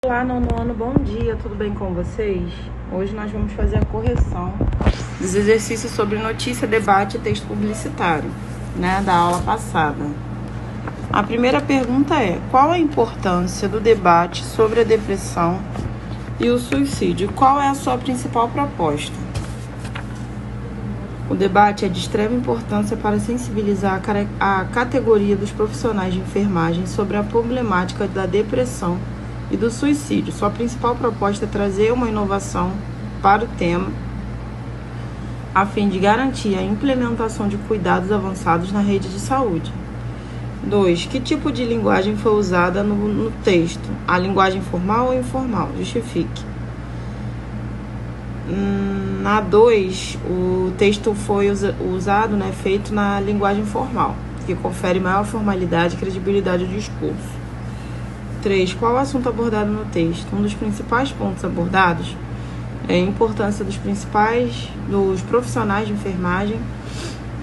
Olá, nono ano, bom dia, tudo bem com vocês? Hoje nós vamos fazer a correção dos exercícios sobre notícia, debate e texto publicitário, da aula passada. A primeira pergunta é: qual a importância do debate sobre a depressão e o suicídio? Qual é a sua principal proposta? O debate é de extrema importância para sensibilizar a categoria dos profissionais de enfermagem sobre a problemática da depressão e do suicídio. Sua principal proposta é trazer uma inovação para o tema, a fim de garantir a implementação de cuidados avançados na rede de saúde. 2. Que tipo de linguagem foi usada no texto? A linguagem formal ou informal? Justifique. Na 2, o texto foi usado, feito na linguagem formal, que confere maior formalidade e credibilidade ao discurso. 3. Qual o assunto abordado no texto? Um dos principais pontos abordados é a importância dos profissionais de enfermagem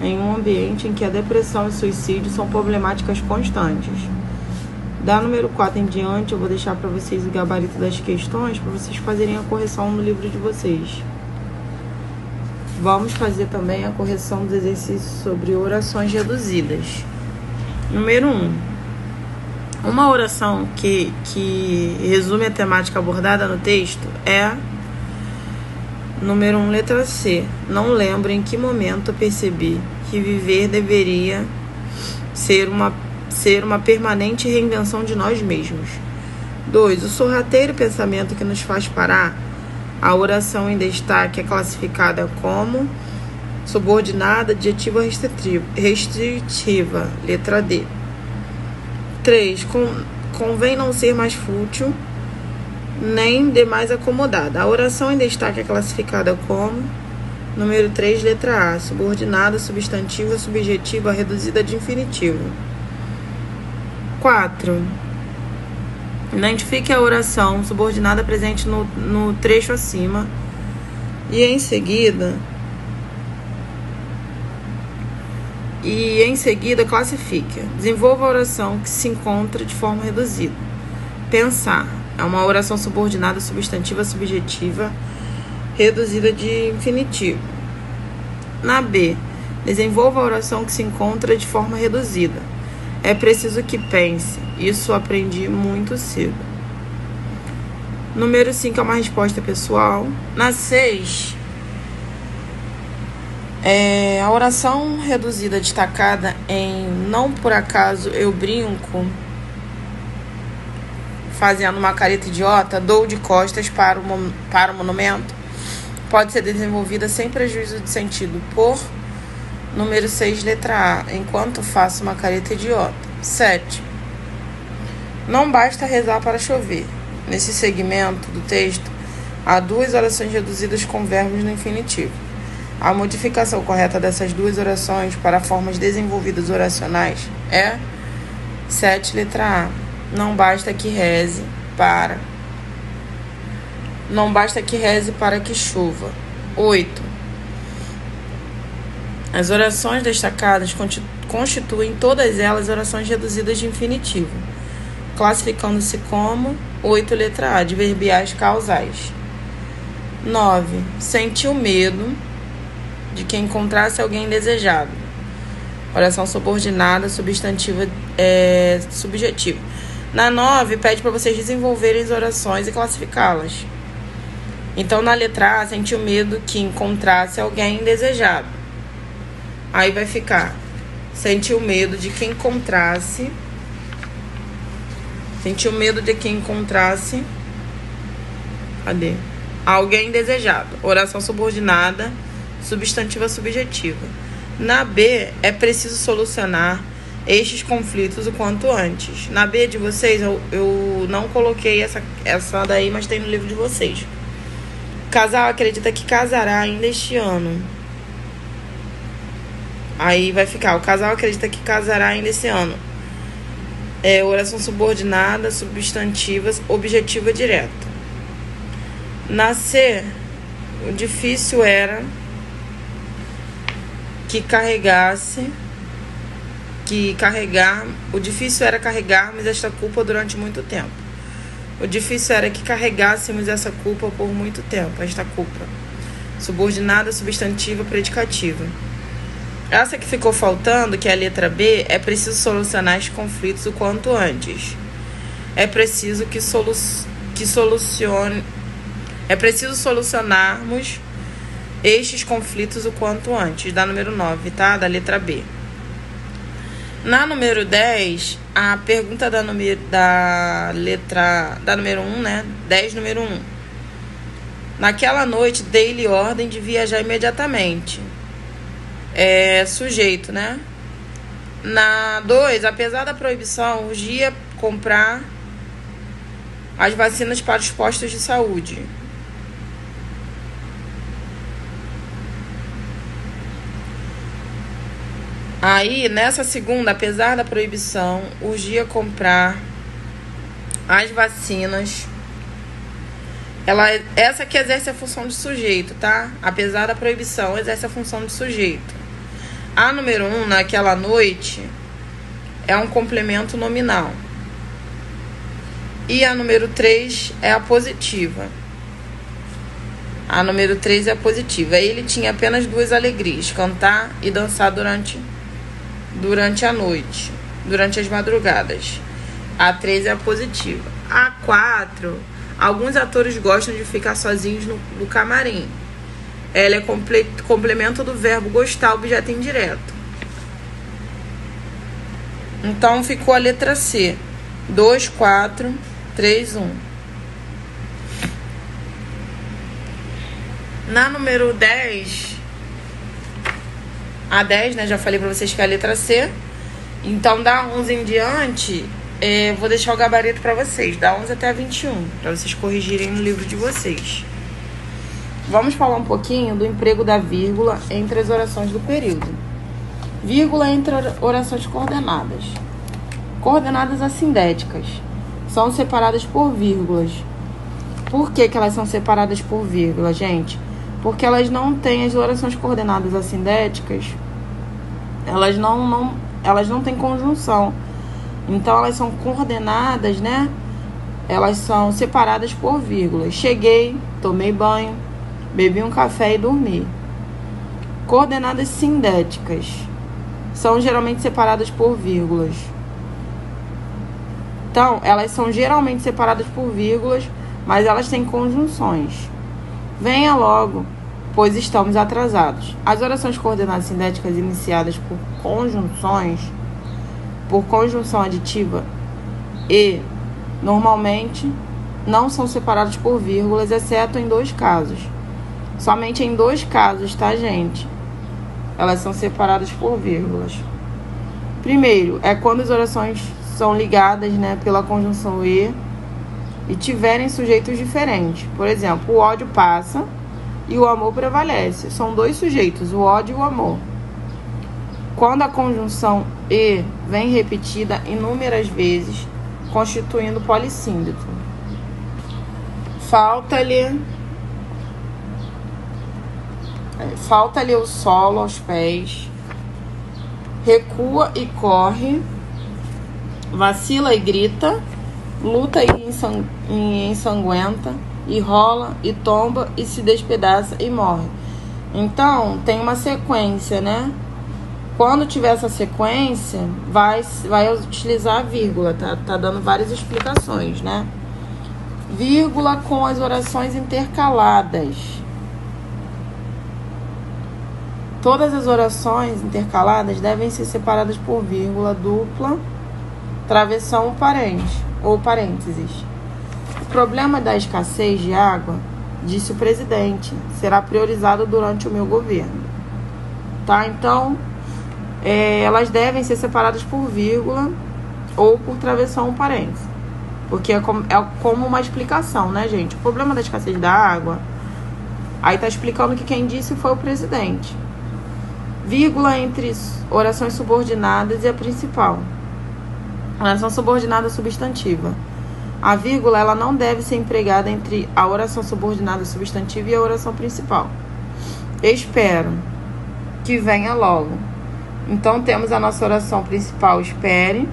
em um ambiente em que a depressão e o suicídio são problemáticas constantes. Da número 4 em diante, eu vou deixar para vocês o gabarito das questões para vocês fazerem a correção no livro de vocês. Vamos fazer também a correção dos exercícios sobre orações reduzidas. Número 1. Uma oração que resume a temática abordada no texto é: número 1, letra C. Não lembro em que momento percebi que viver deveria ser uma permanente reinvenção de nós mesmos. 2. O sorrateiro pensamento que nos faz parar. A oração em destaque é classificada como subordinada, adjetiva restritiva. Letra D. 3. Convém não ser mais fútil, nem demais acomodada. A oração em destaque é classificada como número 3, letra A, subordinada, substantiva, subjetiva, reduzida de infinitivo. 4. Identifique a oração subordinada presente no trecho acima e em seguida classifique. Desenvolva a oração que se encontra de forma reduzida. Pensar é uma oração subordinada, substantiva, subjetiva, reduzida de infinitivo. Na B, desenvolva a oração que se encontra de forma reduzida. É preciso que pense. Isso aprendi muito cedo. Número 5 é uma resposta pessoal. Na 6, a oração reduzida destacada em não por acaso eu brinco, fazendo uma careta idiota, dou de costas para o monumento, pode ser desenvolvida sem prejuízo de sentido por número 6, letra A, enquanto faço uma careta idiota. 7. Não basta rezar para chover. Nesse segmento do texto, há duas orações reduzidas com verbos no infinitivo. A modificação correta dessas duas orações para formas desenvolvidas oracionais é 7, letra A. Não basta que reze para que chova. 8. As orações destacadas constituem todas elas orações reduzidas de infinitivo, classificando-se como 8, letra A, adverbiais causais. 9. Sentiu medo de que encontrasse alguém desejado. Oração subordinada, substantiva, subjetiva. Na 9, pede para vocês desenvolverem as orações e classificá-las. Então, na letra A, sentiu medo que encontrasse alguém desejado. Aí vai ficar: sentiu medo de que encontrasse alguém desejado. Oração subordinada, substantiva, subjetiva. Na B, é preciso solucionar estes conflitos o quanto antes. Na B de vocês, eu não coloquei essa daí, mas tem no livro de vocês. O casal acredita que casará ainda este ano. Aí vai ficar: o casal acredita que casará ainda esse ano. Oração subordinada, substantiva, objetiva direta. Na C, o difícil era carregarmos esta culpa durante muito tempo. O difícil era que carregássemos essa culpa por muito tempo, esta culpa. Subordinada, substantiva, predicativa. Essa que ficou faltando, que é a letra B, é preciso solucionar estes conflitos o quanto antes. É preciso solucionarmos estes conflitos o quanto antes. Da número 9, tá? Da letra B. Na número 10, a pergunta da número 1, né? 10, número 1. Naquela noite, dei-lhe ordem de viajar imediatamente. Sujeito, né? Na 2, apesar da proibição, urgia comprar as vacinas para os postos de saúde. Aí, nessa segunda, apesar da proibição, urgia comprar as vacinas. Essa que exerce a função de sujeito, tá? Apesar da proibição, exerce a função de sujeito. A número 1, naquela noite, é um complemento nominal. E a número 3 é a positiva. A número 3 é a positiva. Ele tinha apenas duas alegrias: cantar e dançar durante a noite, durante as madrugadas. A 3 é a positiva. A 4, alguns atores gostam de ficar sozinhos no camarim. Ela é complemento do verbo gostar, objeto indireto. Então ficou a letra C. 2, 4, 3, 1. Na número 10, a 10, né? Já falei pra vocês que é a letra C. Então, da 11 em diante, vou deixar o gabarito pra vocês. Da 11 até a 21, pra vocês corrigirem no livro de vocês. Vamos falar um pouquinho do emprego da vírgula entre as orações do período. Vírgula entre orações coordenadas. Coordenadas assindéticas. São separadas por vírgulas. Por que elas são separadas por vírgula, gente? Porque elas não têm as orações coordenadas assindéticas. Elas não têm conjunção. Então, elas são coordenadas, né? Elas são separadas por vírgulas. Cheguei, tomei banho, bebi um café e dormi. Coordenadas sindéticas são geralmente separadas por vírgulas. Então, elas são geralmente separadas por vírgulas, mas elas têm conjunções. Venha logo, pois estamos atrasados. As orações coordenadas sindéticas iniciadas por conjunção aditiva e, normalmente, não são separadas por vírgulas, exceto em 2 casos. Somente em 2 casos, tá, gente? Elas são separadas por vírgulas. Primeiro, é quando as orações são ligadas, né, pela conjunção e tiverem sujeitos diferentes. Por exemplo, o ódio passa e o amor prevalece. São 2 sujeitos, o ódio e o amor. Quando a conjunção e vem repetida inúmeras vezes, constituindo polissíndrome. Falta-lhe o solo aos pés, recua e corre, vacila e grita, luta e ensanguenta, e rola e tomba e se despedaça e morre. Então, tem uma sequência, né? Quando tiver essa sequência, vai utilizar a vírgula, tá dando várias explicações, né? Vírgula com as orações intercaladas. Todas as orações intercaladas devem ser separadas por vírgula dupla, travessão ou parênteses. O problema da escassez de água, disse o presidente, será priorizado durante o meu governo. Tá? Então, elas devem ser separadas por vírgula ou por travessão ou parêntese. Porque é como uma explicação, né, gente? O problema da escassez da água, aí tá explicando que quem disse foi o presidente. Vírgula entre orações subordinadas e a principal. Oração subordinada substantiva. A vírgula, ela não deve ser empregada entre a oração subordinada substantiva e a oração principal. Espero que venha logo. Então, temos a nossa oração principal, espere,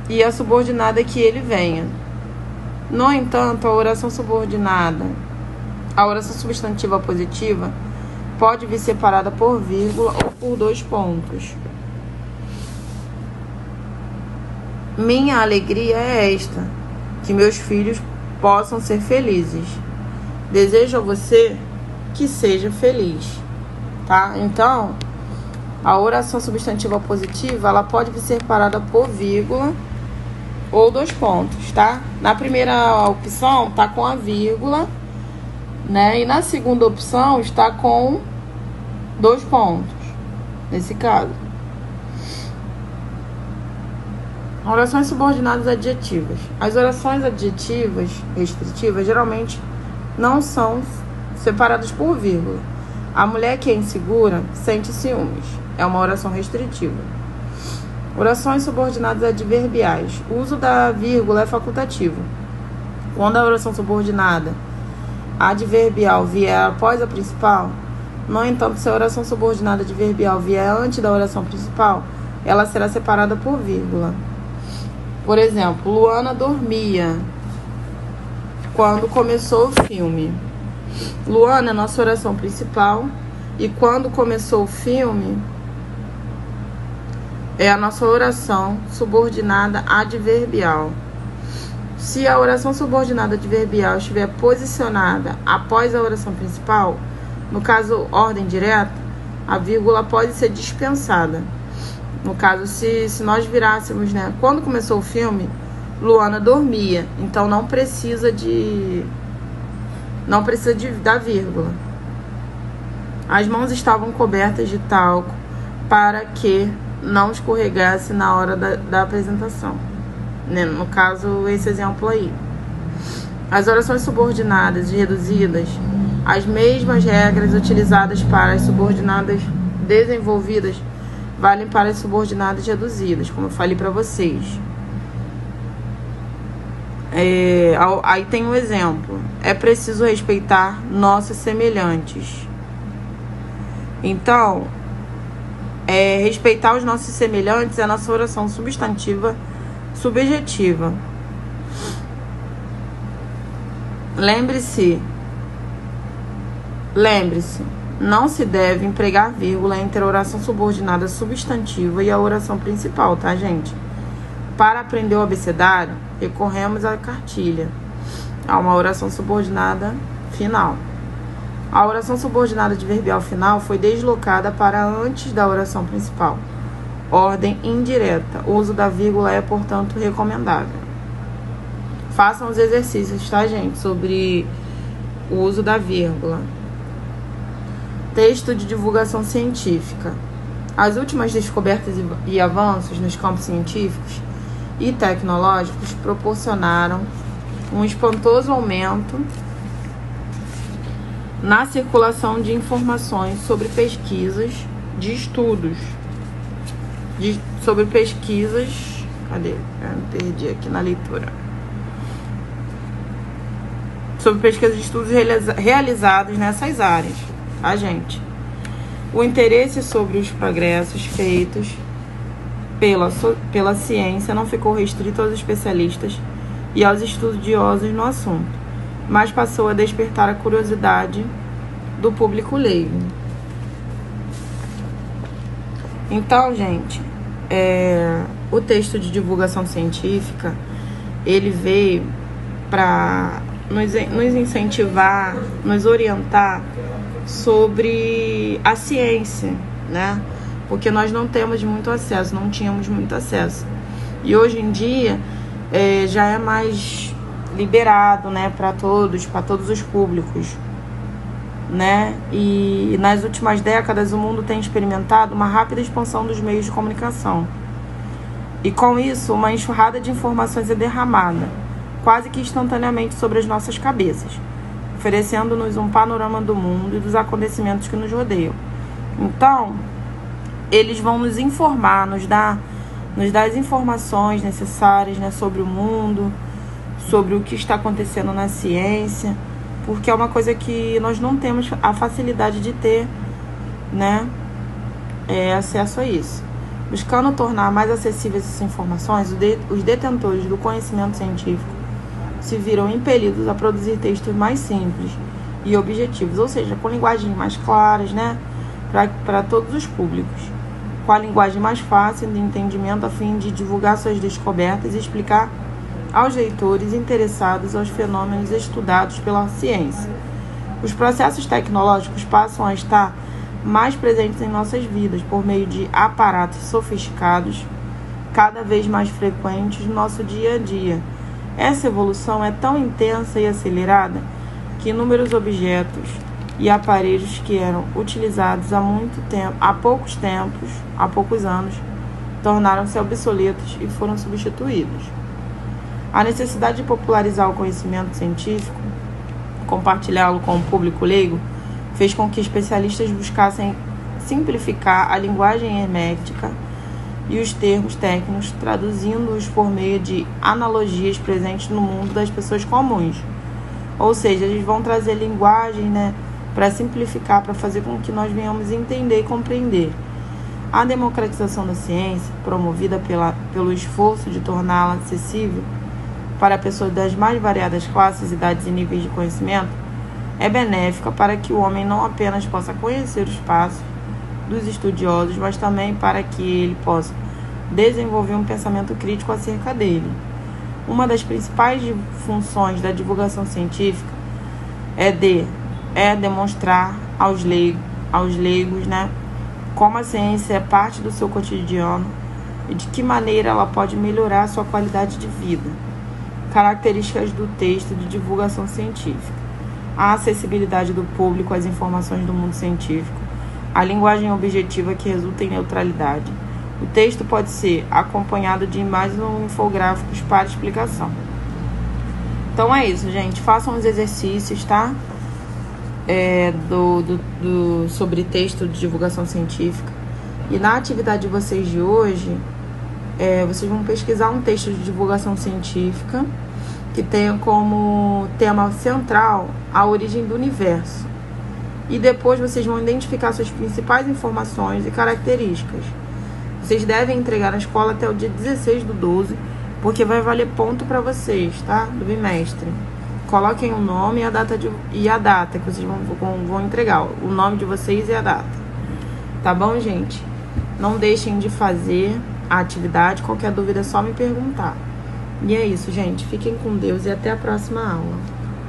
e a subordinada, que ele venha. No entanto, a oração subordinada, a oração substantiva positiva, pode vir separada por vírgula ou por 2 pontos. Minha alegria é esta, que meus filhos possam ser felizes. Desejo a você que seja feliz, tá? Então, a oração substantiva positiva, ela pode ser separada por vírgula ou 2 pontos, tá? Na primeira opção, tá com a vírgula, né? E na segunda opção, está com 2 pontos, nesse caso. Orações subordinadas adjetivas. As orações adjetivas restritivas geralmente não são separadas por vírgula. A mulher que é insegura sente ciúmes. É uma oração restritiva. Orações subordinadas adverbiais. O uso da vírgula é facultativo. Quando a oração subordinada adverbial vier após a principal, no entanto, se a oração subordinada adverbial vier antes da oração principal, ela será separada por vírgula. Por exemplo, Luana dormia quando começou o filme. Luana é nossa oração principal e quando começou o filme é a nossa oração subordinada adverbial. Se a oração subordinada adverbial estiver posicionada após a oração principal, no caso ordem direta, a vírgula pode ser dispensada. No caso, se nós virássemos, né? Quando começou o filme, Luana dormia. Então não precisa da vírgula. As mãos estavam cobertas de talco para que não escorregasse na hora da apresentação. Né? No caso, esse exemplo aí. As orações subordinadas e reduzidas, as mesmas regras utilizadas para as subordinadas desenvolvidas valem para as subordinadas reduzidas, como eu falei para vocês. Aí tem um exemplo. É preciso respeitar nossos semelhantes. Então, respeitar os nossos semelhantes é a nossa oração substantiva subjetiva. Lembre-se, não se deve empregar vírgula entre a oração subordinada substantiva e a oração principal, tá, gente? Para aprender o abecedário, recorremos à cartilha, a uma oração subordinada final. A oração subordinada adverbial final foi deslocada para antes da oração principal. Ordem indireta. O uso da vírgula é, portanto, recomendável. Façam os exercícios, tá, gente? Sobre o uso da vírgula. Texto de divulgação científica. As últimas descobertas e avanços nos campos científicos e tecnológicos proporcionaram um espantoso aumento na circulação de informações sobre pesquisas de estudos. Sobre pesquisas... Cadê? Eu me perdi aqui na leitura. Sobre pesquisas de estudos realizados nessas áreas. Tá, gente? O interesse sobre os progressos feitos pela ciência não ficou restrito aos especialistas e aos estudiosos no assunto, mas passou a despertar a curiosidade do público leigo. Então, gente, o texto de divulgação científica, ele veio para nos incentivar, nos orientar sobre a ciência, né? Porque nós não tínhamos muito acesso. E hoje em dia já é mais liberado, né, para todos os públicos, né? E nas últimas décadas o mundo tem experimentado uma rápida expansão dos meios de comunicação. E com isso, uma enxurrada de informações é derramada, quase que instantaneamente, sobre as nossas cabeças, oferecendo-nos um panorama do mundo e dos acontecimentos que nos rodeiam. Então, eles vão nos informar, nos dar as informações necessárias, né, sobre o mundo, sobre o que está acontecendo na ciência, porque é uma coisa que nós não temos a facilidade de ter, né, acesso a isso. Buscando tornar mais acessíveis essas informações, os detentores do conhecimento científico se viram impelidos a produzir textos mais simples e objetivos, ou seja, com linguagens mais claras, né, para todos os públicos, com a linguagem mais fácil de entendimento a fim de divulgar suas descobertas e explicar aos leitores interessados aos fenômenos estudados pela ciência. Os processos tecnológicos passam a estar mais presentes em nossas vidas por meio de aparatos sofisticados, cada vez mais frequentes no nosso dia a dia. Essa evolução é tão intensa e acelerada que inúmeros objetos e aparelhos que eram utilizados há poucos anos, tornaram-se obsoletos e foram substituídos. A necessidade de popularizar o conhecimento científico, compartilhá-lo com o público leigo, fez com que especialistas buscassem simplificar a linguagem hermética e os termos técnicos, traduzindo-os por meio de analogias presentes no mundo das pessoas comuns. Ou seja, eles vão trazer linguagem, né, para simplificar, para fazer com que nós venhamos entender e compreender. A democratização da ciência, promovida pelo esforço de torná-la acessível para pessoas das mais variadas classes, idades e níveis de conhecimento, é benéfica para que o homem não apenas possa conhecer os passos dos estudiosos, mas também para que ele possa desenvolver um pensamento crítico acerca dele. Uma das principais funções da divulgação científica é demonstrar aos leigos, né, como a ciência é parte do seu cotidiano e de que maneira ela pode melhorar a sua qualidade de vida. Características do texto de divulgação científica: a acessibilidade do público às informações do mundo científico, a linguagem objetiva que resulta em neutralidade. O texto pode ser acompanhado de imagens ou infográficos para explicação. Então é isso, gente. Façam os exercícios, tá? Sobre texto de divulgação científica. E na atividade de vocês de hoje, vocês vão pesquisar um texto de divulgação científica que tenha como tema central a origem do universo. E depois vocês vão identificar suas principais informações e características. Vocês devem entregar na escola até o dia 16/12, porque vai valer ponto para vocês, tá? Do bimestre. Coloquem o nome e a data que vocês vão entregar. O nome de vocês e a data. Tá bom, gente? Não deixem de fazer a atividade. Qualquer dúvida é só me perguntar. E é isso, gente. Fiquem com Deus e até a próxima aula.